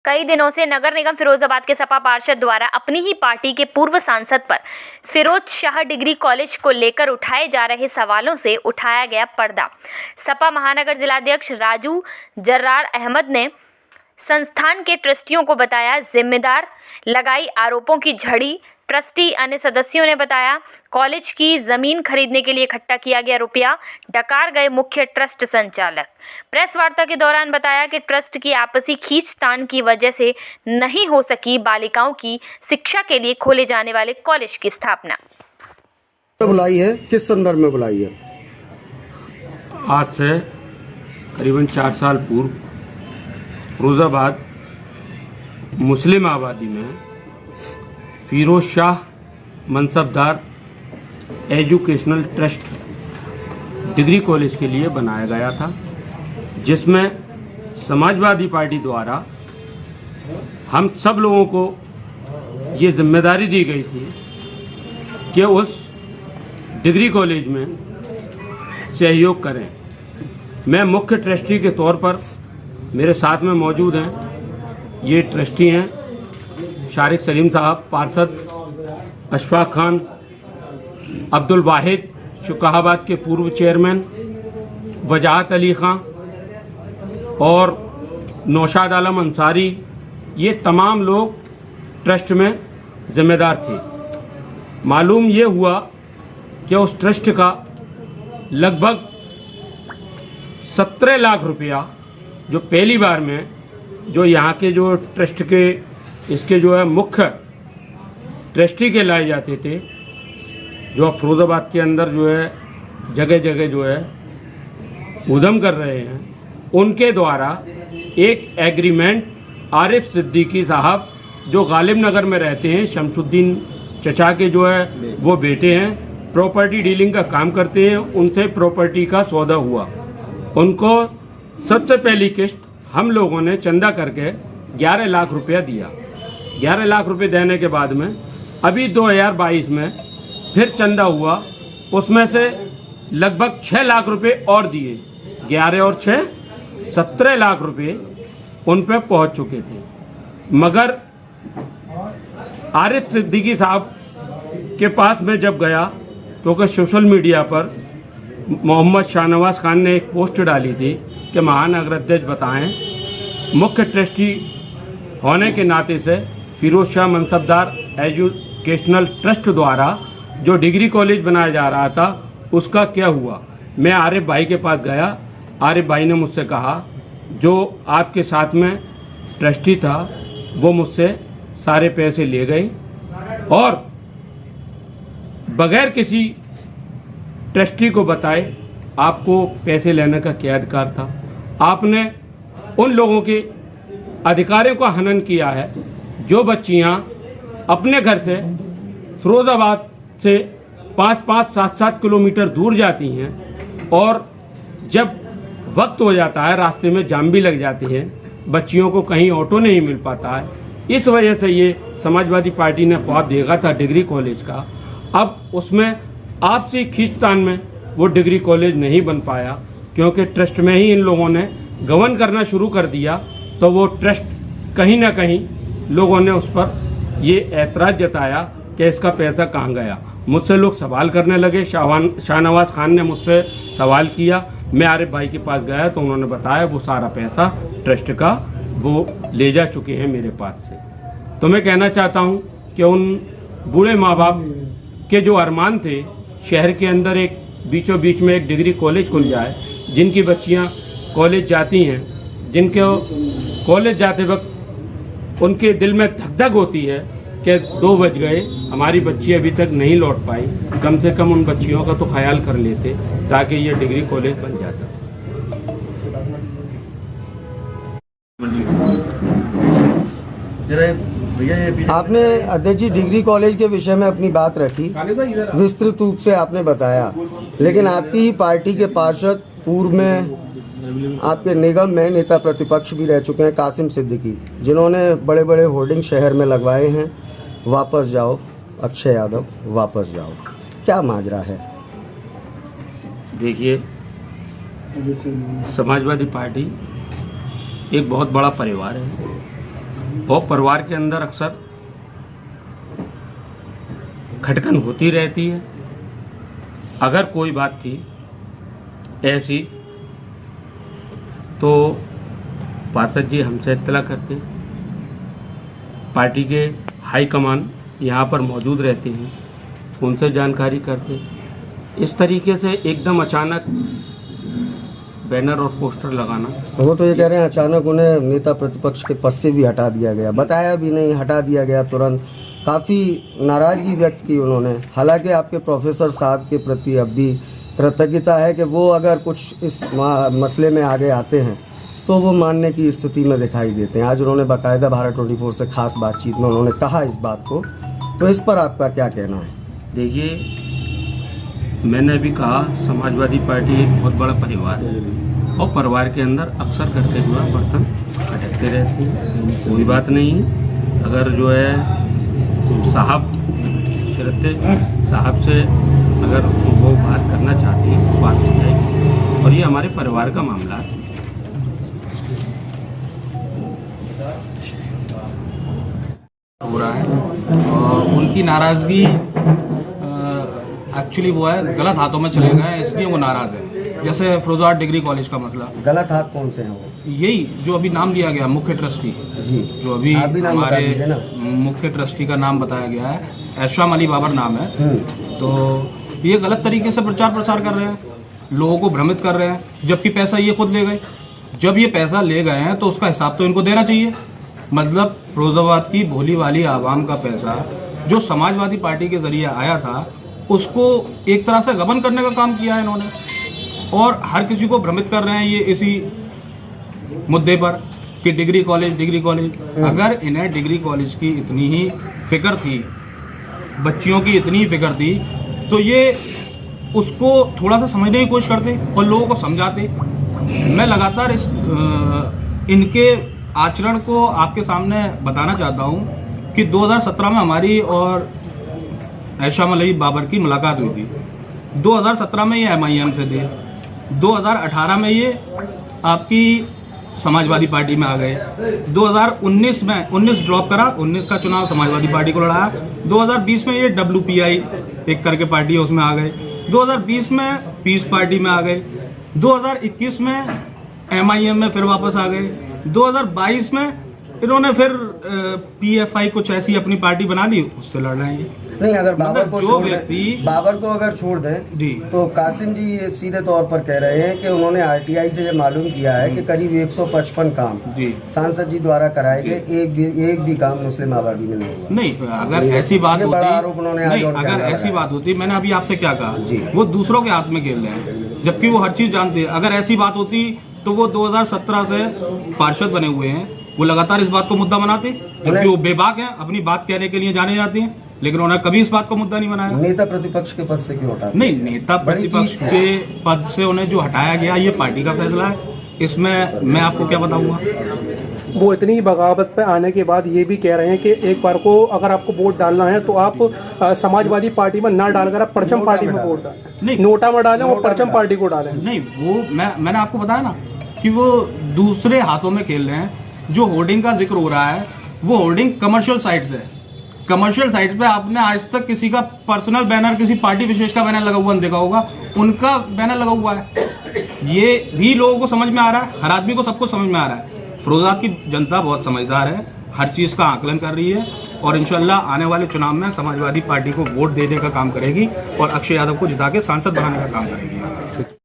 कई दिनों से नगर निगम फिरोजाबाद के सपा पार्षद द्वारा अपनी ही पार्टी के पूर्व सांसद पर फिरोज शाह डिग्री कॉलेज को लेकर उठाए जा रहे सवालों से उठाया गया पर्दा। सपा महानगर जिलाध्यक्ष राजू जर्रार अहमद ने संस्थान के ट्रस्टियों को बताया जिम्मेदार, लगाई आरोपों की झड़ी। ट्रस्टी अन्य सदस्यों ने बताया कॉलेज की जमीन खरीदने के लिए इकट्ठा किया गया रुपया डकार गए मुख्य ट्रस्ट संचालक। प्रेस वार्ता के दौरान बताया कि ट्रस्ट की आपसी खींचतान की वजह से नहीं हो सकी बालिकाओं की शिक्षा के लिए खोले जाने वाले कॉलेज की स्थापना। बुलाई है, किस संदर्भ में बुलाई है? आज से करीबन 4 साल पूर्व फिरोजाबाद मुस्लिम आबादी में Firoz Shah mansabdar educational trust degree college के लिए बनाया गया था, जिसमें समाजवादी पार्टी द्वारा हम सब लोगों को ये जिम्मेदारी दी गई थी कि उस डिग्री कॉलेज में सहयोग करें। मैं मुख्य ट्रस्टी के तौर पर, मेरे साथ में मौजूद हैं ये ट्रस्टी हैं शारिक सलीम साहब, पार्षद अशफाक खान, अब्दुल वाहिद शुकाहाबाद के पूर्व चेयरमैन, वजाहत अली खां और नौशाद आलम अंसारी। ये तमाम लोग ट्रस्ट में जिम्मेदार थे। मालूम ये हुआ कि उस ट्रस्ट का लगभग 17 लाख रुपया जो पहली बार में जो यहाँ के जो ट्रस्ट के इसके जो है मुख्य ट्रस्टी के लाए जाते थे, जो फिरोजाबाद के अंदर जो है जगह जगह जो है उधम कर रहे हैं, उनके द्वारा एक एग्रीमेंट आरिफ सिद्दीकी साहब जो गालिब नगर में रहते हैं, शमसुद्दीन चचा के जो है वो बेटे हैं, प्रॉपर्टी डीलिंग का काम करते हैं, उनसे प्रॉपर्टी का सौदा हुआ। उनको सबसे पहली किस्त हम लोगों ने चंदा करके 11 लाख रुपया दिया। 11 लाख रुपए देने के बाद में अभी 2022 में फिर चंदा हुआ, उसमें से लगभग 6 लाख रुपए और दिए। 11 और 6 17 लाख रुपए उन पे पहुंच चुके थे। मगर आरिफ सिद्दीकी साहब के पास में जब गया, क्योंकि सोशल मीडिया पर मोहम्मद शाहनवाज खान ने एक पोस्ट डाली थी कि महानगर अध्यक्ष बताएं, मुख्य ट्रस्टी होने के नाते से फिरोज शाह मनसबदार एजुकेशनल ट्रस्ट द्वारा जो डिग्री कॉलेज बनाया जा रहा था उसका क्या हुआ। मैं आरिफ भाई के पास गया। आरिफ भाई ने मुझसे कहा जो आपके साथ में ट्रस्टी था वो मुझसे सारे पैसे ले गए और बगैर किसी ट्रस्टी को बताए आपको पैसे लेने का क्या अधिकार था। आपने उन लोगों के अधिकारों का हनन किया है। जो बच्चियां अपने घर से फिरोजाबाद से 5-5, 7-7 किलोमीटर दूर जाती हैं और जब वक्त हो जाता है, रास्ते में जाम भी लग जाती है, बच्चियों को कहीं ऑटो नहीं मिल पाता है, इस वजह से ये समाजवादी पार्टी ने ख्वाब देखा था डिग्री कॉलेज का। अब उसमें आपसी खींचतान में वो डिग्री कॉलेज नहीं बन पाया, क्योंकि ट्रस्ट में ही इन लोगों ने गवर्न करना शुरू कर दिया। तो वो ट्रस्ट कहीं ना कहीं लोगों ने उस पर ये ऐतराज़ जताया कि इसका पैसा कहाँ गया। मुझसे लोग सवाल करने लगे। शाहनवाज खान ने मुझसे सवाल किया। मैं आरिफ भाई के पास गया तो उन्होंने बताया वो सारा पैसा ट्रस्ट का वो ले जा चुके हैं मेरे पास से। तो मैं कहना चाहता हूँ कि उन बूढ़े माँ बाप के जो अरमान थे, शहर के अंदर एक बीचों बीच में एक डिग्री कॉलेज खुल जाए, जिनकी बच्चियाँ कॉलेज जाती हैं, जिनके कॉलेज जाते वक्त उनके दिल में धक धक होती है कि 2 बज गए, हमारी बच्ची अभी तक नहीं लौट पाई, कम से कम उन बच्चियों का तो ख्याल कर लेते ताकि ये डिग्री कॉलेज बन जाता। आपने अध्यक्ष जी डिग्री कॉलेज के विषय में अपनी बात रखी, विस्तृत रूप से आपने बताया, लेकिन आपकी ही पार्टी के पार्षद पूर्व में आपके निगम में नेता प्रतिपक्ष भी रह चुके हैं कासिम सिद्दीकी, जिन्होंने बड़े बड़े होर्डिंग शहर में लगवाए हैं, वापस जाओ अक्षय यादव, वापस जाओ। क्या माजरा है? देखिए, समाजवादी पार्टी एक बहुत बड़ा परिवार है और परिवार के अंदर अक्सर खटकन होती रहती है। अगर कोई बात थी ऐसी तो पार्षद जी हमसे इत्तला करते, पार्टी के हाईकमान यहाँ पर मौजूद रहते हैं, उनसे जानकारी करते। इस तरीके से एकदम अचानक बैनर और पोस्टर लगाना, वो तो ये कह रहे हैं अचानक उन्हें नेता प्रतिपक्ष के पद से भी हटा दिया गया, बताया भी नहीं, हटा दिया गया तुरंत। काफ़ी नाराज़गी व्यक्त की उन्होंने। हालांकि आपके प्रोफेसर साहब के प्रति अब भी कृतज्ञता है कि वो अगर कुछ इस मसले में आगे आते हैं तो वो मानने की स्थिति में दिखाई देते हैं। आज उन्होंने बाकायदा भारत 24 से खास बातचीत में उन्होंने कहा इस बात को, तो इस पर आपका क्या कहना है? देखिए, मैंने अभी कहा समाजवादी पार्टी एक बहुत बड़ा परिवार है और परिवार के अंदर अक्सर करके जो है बर्तन खटकते रहते हैं। कोई बात नहीं है, अगर जो है साहब श्रद्धे साहब से अगर वो बात करना चाहती हैं तो बात हो जाएगी, और ये हमारे परिवार का मामला है। हो रहा है और उनकी नाराज़गी एक्चुअली वो है गलत हाथों में चले गए, इसलिए वो नाराज़ है। जैसे फिरोजाबाद डिग्री कॉलेज का मसला, गलत हाथ कौन से हैं वो? यही जो अभी नाम लिया गया मुख्य ट्रस्टी जी, जो अभी आप भी नाम बता दीजिए ना। हमारे मुख्य ट्रस्टी का नाम बताया गया है, एशराम अली बाबर नाम है। तो ये गलत तरीके से प्रचार प्रसार कर रहे हैं, लोगों को भ्रमित कर रहे हैं, जबकि पैसा ये खुद ले गए। जब ये पैसा ले गए हैं तो उसका हिसाब तो इनको देना चाहिए। मतलब फिरोजाबाद की भोली वाली आवाम का पैसा जो समाजवादी पार्टी के जरिए आया था, उसको एक तरह से गबन करने का काम किया है इन्होंने, और हर किसी को भ्रमित कर रहे हैं ये इसी मुद्दे पर कि डिग्री कॉलेज। अगर इन्हें डिग्री कॉलेज की इतनी ही फिक्र थी, बच्चियों की इतनी फिक्र थी, तो ये उसको थोड़ा सा समझने की कोशिश करते और लोगों को समझाते। मैं लगातार इनके आचरण को आपके सामने बताना चाहता हूँ कि 2017 में हमारी और एशराम अली बाबर की मुलाकात हुई थी। 2017 में ये MIM से थे, 2018 में ये आपकी समाजवादी पार्टी में आ गए, 2019 में 19 ड्रॉप करा, 19 का चुनाव समाजवादी पार्टी को लड़ाया, 2020 में ये WPI एक करके पार्टी है उसमें आ गए, 2020 में पीस पार्टी में आ गए, 2021 में MIM में फिर वापस आ गए, 2022 में इन्होंने फिर PFI कुछ ऐसी अपनी पार्टी बना ली, उससे लड़ रहे हैं। नहीं, अगर बाबर को जो छोड़ व्यक्ति बाबर को अगर छोड़ दें जी, तो कासिम जी ये सीधे तौर पर कह रहे हैं कि उन्होंने RTI से ये मालूम किया है कि करीब 155 काम जी सांसद जी द्वारा कराए गए, एक भी काम मुस्लिम आबादी में नहीं हुआ। नहीं, अगर ऐसी बात ये बड़ा होती, आरोप उन्होंने आज नहीं, और अगर लगाया ऐसी है। बात होती, मैंने अभी आपसे क्या कहा, जी। वो दूसरों के हाथ में खेल रहे हैं, जबकि वो हर चीज जानते हैं। अगर ऐसी बात होती तो वो 2017 से पार्षद बने हुए हैं, वो लगातार इस बात को मुद्दा बनाते, जबकि वो बेबाक हैं, अपनी बात कहने के लिए जाने जाते हैं, लेकिन उन्होंने कभी इस बात को मुद्दा नहीं बनाया। नेता प्रतिपक्ष के पद से क्यों हटा? नहीं, नेता प्रतिपक्ष के पद से उन्हें जो हटाया गया ये पार्टी का फैसला है, इसमें मैं आपको क्या बताऊंगा। वो इतनी बगावत पे आने के बाद ये भी कह रहे हैं कि एक बार को अगर आपको वोट डालना है तो आप समाजवादी पार्टी में ना डालकर आप परचम पार्टी में वोट डालें, नहीं, नोटा में डालें और परचम पार्टी को डालें। नहीं, वो मैंने आपको बताया ना कि वो दूसरे हाथों में खेल रहे हैं। जो होर्डिंग का जिक्र हो रहा है वो होर्डिंग कमर्शियल साइट है। कमर्शियल साइट पे आपने आज तक किसी का पर्सनल बैनर, किसी पार्टी विशेष का बैनर लगा हुआ देखा होगा? उनका बैनर लगा हुआ है। ये भी लोगों को समझ में आ रहा है, हर आदमी को सब कुछ समझ में आ रहा है। फिरोजाबाद की जनता बहुत समझदार है, हर चीज का आकलन कर रही है, और इंशाल्लाह आने वाले चुनाव में समाजवादी पार्टी को वोट देने का काम करेगी और अक्षय यादव को जिता के सांसद बनाने का काम करेगी।